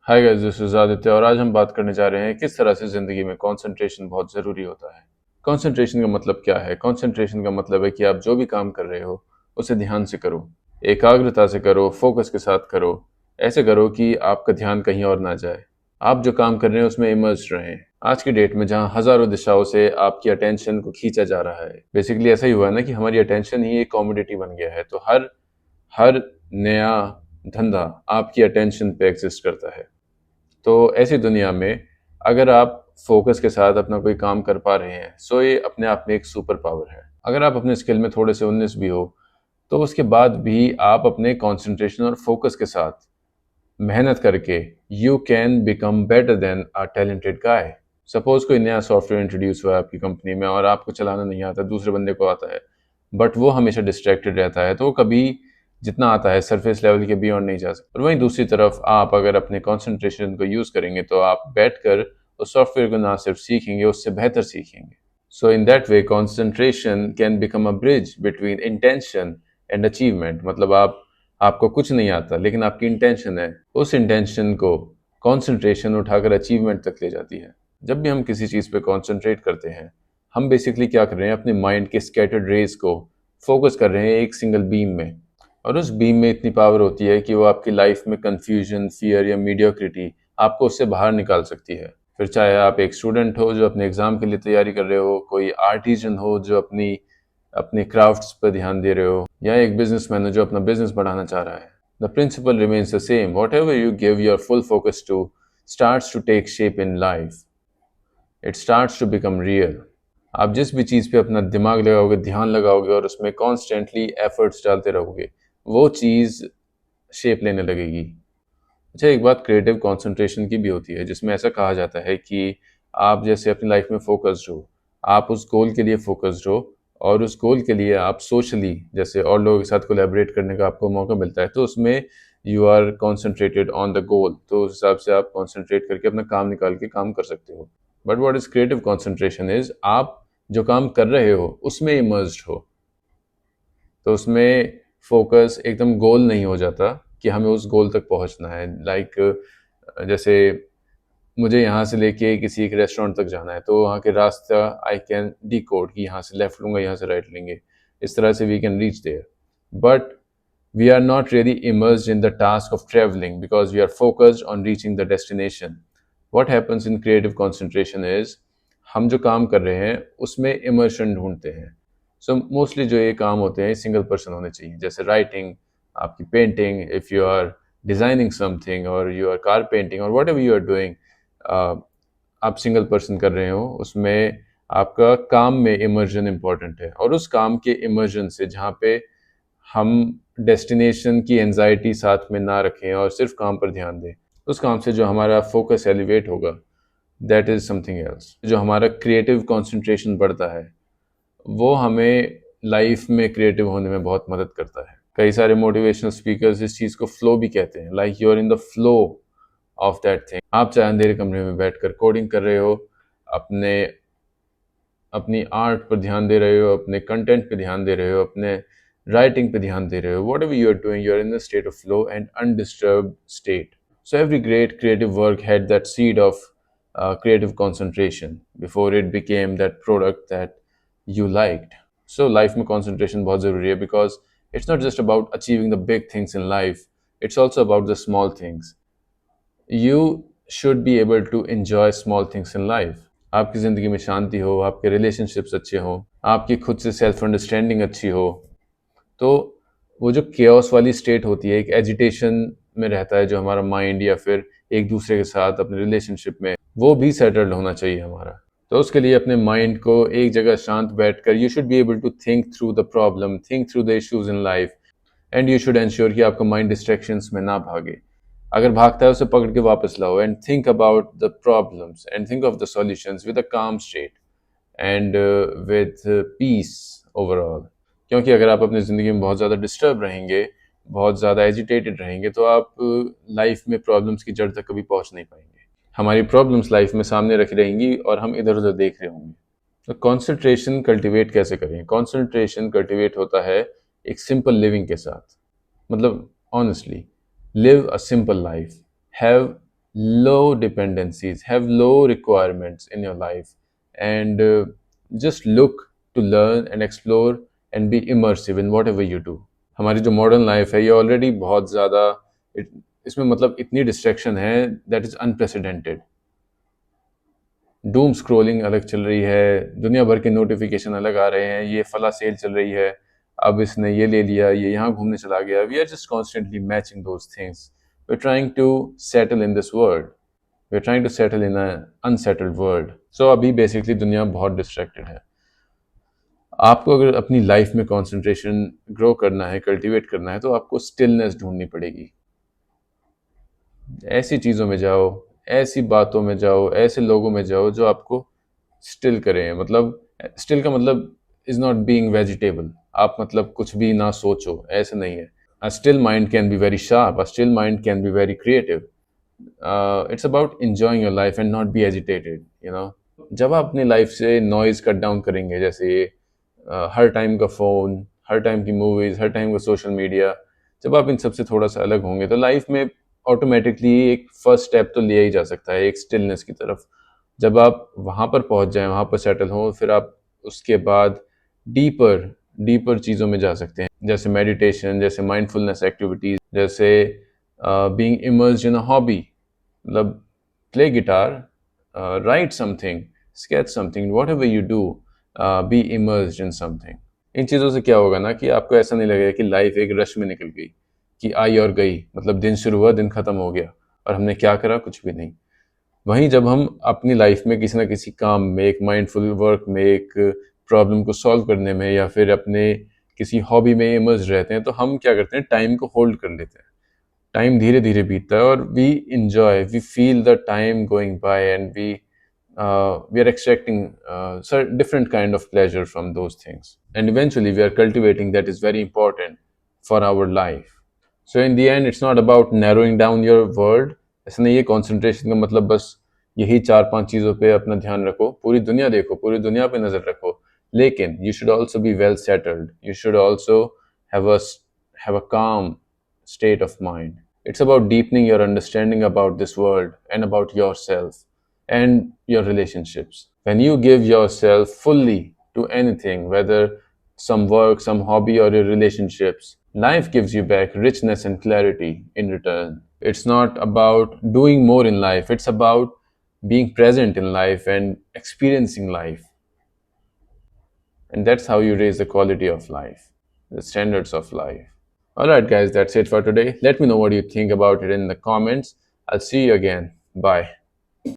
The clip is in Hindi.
Hi guys, this is Aditya और आज हम बात करने जा रहे हैं किस तरह से ज़िंदगी में कंसंट्रेशन बहुत ज़रूरी होता है। कंसंट्रेशन का मतलब क्या है? कंसंट्रेशन का मतलब है कि आप जो भी काम कर रहे हो, उसे ध्यान से करो, एकाग्रता से करो, फोकस के साथ करो। ऐसे करो कि आपका ध्यान कहीं और ना जाए। आप जो काम कर रहे हैं उसमें इमर्स्ड रहें। आज की डेट में जहाँ हज़ारों दिशाओं से आपकी अटेंशन को खींचा जा रहा है, बेसिकली ऐसा ही हुआ है ना कि हमारी अटेंशन ही एक कमोडिटी बन गया है। तो हर हर नया धंधा आपकी अटेंशन पे एग्ज़िस्ट करता है। तो ऐसी दुनिया में अगर आप फोकस के साथ अपना कोई काम कर पा रहे हैं, सो ये अपने आप में एक सुपर पावर है। अगर आप अपने स्किल में थोड़े से 19 भी हो, तो उसके बाद भी आप अपने कंसंट्रेशन और फोकस के साथ मेहनत करके you can become better than a talented guy. Suppose कोई नया सॉफ्टवेयर इंट्रोड्यूस हुआ है आपकी कंपनी में और आपको चलाना नहीं आता, दूसरे बंदे को आता है, बट वो हमेशा डिस्ट्रैक्टेड रहता है, तो वो कभी जितना आता है सरफेस लेवल के बियॉन्ड नहीं जा सकता। और वहीं दूसरी तरफ आप अगर अपने कंसंट्रेशन को यूज करेंगे तो आप बैठकर उस सॉफ्टवेयर को ना सिर्फ सीखेंगे, उससे बेहतर सीखेंगे। So in that way concentration can become a bridge between intention and achievement. मतलब आपको कुछ नहीं आता लेकिन आपकी इंटेंशन है, उस इंटेंशन को कंसंट्रेशन उठाकर अचीवमेंट तक ले जाती है। जब भी हम किसी चीज़ पे कंसंट्रेट करते हैं, हम बेसिकली क्या कर रहे हैं, अपने माइंड के स्कैटर्ड रेज को फोकस कर रहे हैं एक सिंगल बीम में। और उस बीम में इतनी पावर होती है कि वो आपकी लाइफ में कंफ्यूजन, फियर या मीडियोक्रिटी आपको उससे बाहर निकाल सकती है। फिर चाहे आप एक स्टूडेंट हो जो अपने एग्जाम के लिए तैयारी कर रहे हो, कोई आर्टिजन हो जो अपनी अपने क्राफ्ट्स पर ध्यान दे रहे हो, या एक बिजनेसमैन हो जो अपना बिजनेस बढ़ाना चाह रहा है। The principle remains the same. Whatever you give your full focus to starts to take shape in life. It starts to become real. आप जिस भी चीज़ पे अपना दिमाग लगाओगे, ध्यान लगाओगे और उसमें कॉन्स्टेंटली एफर्ट्स डालते रहोगे, वो चीज़ शेप लेने लगेगी। अच्छा, एक बात क्रिएटिव कंसंट्रेशन की भी होती है, जिसमें ऐसा कहा जाता है कि आप जैसे अपनी लाइफ में फोकस्ड हो, आप उस गोल के लिए फोकस्ड हो और उस गोल के लिए आप सोशली जैसे और लोगों के साथ कोलैबोरेट करने का आपको मौका मिलता है, तो उसमें you are concentrated on the goal. तो उस हिसाब से आप कॉन्सेंट्रेट करके अपना काम निकाल के काम कर सकते हो। But what is creative concentration is, आप जो काम कर रहे हो उसमें इमर्स्ड हो। तो उसमें फोकस एकदम गोल नहीं हो जाता कि हमें उस गोल तक पहुंचना है। जैसे मुझे यहाँ से लेके किसी एक रेस्टोरेंट तक जाना है, तो वहाँ के रास्ता आई कैन डी कोड कि यहाँ से लेफ्ट लूंगा, यहाँ से राइट लेंगे, इस तरह से we can reach there. But we are not really immersed in the task of traveling because we are focused on reaching the destination. What happens in creative concentration is, हम जो काम कर रहे हैं उसमें इमर्शन ढूंढते हैं। सो मोस्टली जो ये काम होते हैं सिंगल पर्सन होने चाहिए, जैसे राइटिंग, आपकी painting, if you are designing something और यू आर कार पेंटिंग और whatever you are doing, आप सिंगल पर्सन कर रहे हो, उसमें आपका काम में इमर्जन इम्पॉर्टेंट है। और उस काम के इमर्जन से जहाँ पे हम डेस्टिनेशन की एंजाइटी साथ में ना रखें और सिर्फ काम पर ध्यान दें, उस काम से जो हमारा फोकस एलिवेट होगा, दैट इज़ समथिंग एल्स। जो हमारा क्रिएटिव कंसंट्रेशन बढ़ता है, वो हमें लाइफ में क्रिएटिव होने में बहुत मदद करता है। कई सारे मोटिवेशनल स्पीकर्स इस चीज़ को फ्लो भी कहते हैं, like you are in the flow of that thing. आप चाहे अंधेरे कमरे में बैठकर कोडिंग कर रहे हो, अपने अपनी आर्ट पर ध्यान दे रहे हो, अपने कंटेंट पे ध्यान दे रहे हो, अपने राइटिंग पे ध्यान दे रहे हो, whatever you are doing, you are in the state of flow and undisturbed state. So every great creative work had that seed of creative concentration before it became that product that you liked. So life में concentration बहुत ज़रूरी है, because it's not just about achieving the big things in life, it's also about the small things. You should be able to enjoy small things in life. आपकी ज़िंदगी में शांति हो, आपके रिलेशनशिप्स अच्छे हों, आपकी खुद से सेल्फ अंडरस्टैंडिंग अच्छी हो, तो वो जो केओस वाली स्टेट होती है, एक एजिटेशन में रहता है जो हमारा माइंड, या फिर एक दूसरे के साथ अपने रिलेशनशिप में, वो भी सेटल्ड होना चाहिए हमारा। तो उसके लिए अपने माइंड को एक जगह शांत बैठकर you should be able to think through the problem, think through the issues in life, and you should ensure कि आपका माइंड डिस्ट्रैक्शंस में ना भागे। अगर भागता है उसे पकड़ के वापस लाओ, and think about the problems and think of the solutions with a calm state and with peace overall. क्योंकि अगर आप अपनी ज़िंदगी में बहुत ज़्यादा डिस्टर्ब रहेंगे, बहुत ज़्यादा एजिटेटेड रहेंगे, तो आप लाइफ में प्रॉब्लम्स की जड़ तक कभी पहुंच नहीं पाएंगे। हमारी प्रॉब्लम्स लाइफ में सामने रखी रहेंगी और हम इधर उधर देख रहे होंगे। तो कॉन्सेंट्रेशन कल्टिवेट कैसे करें? कॉन्सेंट्रेशन कल्टिवेट होता है एक सिंपल लिविंग के साथ। मतलब honestly live a simple life, have low dependencies, have low requirements in your life, and just look to learn and explore and be immersive in whatever you do. हमारी जो मॉडर्न लाइफ है ये ऑलरेडी बहुत ज़्यादा इसमें मतलब इतनी डिस्ट्रैक्शन है that is unprecedented. Doom scrolling अलग चल रही है, दुनिया भर के नोटिफिकेशन अलग आ रहे हैं, ये फला सेल चल रही है, अब इसने ये ले लिया, ये यहाँ घूमने चला गया। We are just constantly matching those things. We are trying to settle in this world, we are trying to settle in a unsettled world. So अभी बेसिकली दुनिया बहुत डिस्ट्रैक्टेड है। आपको अगर अपनी लाइफ में कंसंट्रेशन ग्रो करना है, कल्टीवेट करना है, तो आपको स्टिलनेस ढूंढनी पड़ेगी। ऐसी चीज़ों में जाओ, ऐसी बातों में जाओ, ऐसे लोगों में जाओ जो आपको स्टिल करें। मतलब स्टिल का मतलब इज़ नॉट बीइंग वेजिटेबल। आप मतलब कुछ भी ना सोचो, ऐसे नहीं है। अ still mind can be very sharp, a still mind can be very creative. It's about enjoying your life and not be agitated, you know. जब आप अपनी लाइफ से नॉइज कट डाउन करेंगे, जैसे हर टाइम का फ़ोन, हर टाइम की मूवीज़, हर टाइम का सोशल मीडिया, जब आप इन सबसे थोड़ा सा अलग होंगे तो लाइफ में ऑटोमेटिकली एक फर्स्ट स्टेप तो लिया ही जा सकता है एक स्टिलनेस की तरफ। जब आप वहाँ पर पहुँच जाएं, वहाँ पर सेटल हों, फिर आप उसके बाद डीपर डीपर चीज़ों में जा सकते हैं, जैसे मेडिटेशन, जैसे माइंडफुलनेस एक्टिविटीज़, जैसे being immersed in a hobby. मतलब play guitar, write something, sketch something, whatever you do, be immersed in something. इन चीज़ों से क्या होगा ना कि आपको ऐसा नहीं लगेगा कि लाइफ एक रश में निकल गई, कि आई और गई, मतलब दिन शुरू हुआ दिन ख़त्म हो गया और हमने क्या करा, कुछ भी नहीं। वहीं जब हम अपनी लाइफ में किसी ना किसी काम में, एक माइंडफुल वर्क में, एक प्रॉब्लम को सॉल्व करने में, या फिर अपने किसी हॉबी में इमर्ज रहते हैं, तो हम क्या करते हैं, टाइम को होल्ड कर लेते हैं। टाइम धीरे धीरे बीतता है और we enjoy, we feel the time going by, and we are extracting different kind of pleasure from those things, and eventually we are cultivating that is very important for our life. So in the end it's not about narrowing down your world. ऐसा नहीं है concentration का मतलब बस यही चार पांच चीज़ों पे अपना ध्यान रखो, पूरी दुनिया देखो, पूरी दुनिया पे नज़र रखो, लेकिन you should also be well settled, you should also have a calm state of mind. It's about deepening your understanding about this world and about yourself and your relationships. When you give yourself fully to anything, whether some work, some hobby, or your relationships, life gives you back richness and clarity in return. It's not about doing more in life, it's about being present in life and experiencing life. And that's how you raise the quality of life, the standards of life. Alright, guys, that's it for today. Let me know what you think about it in the comments. I'll see you again. Bye.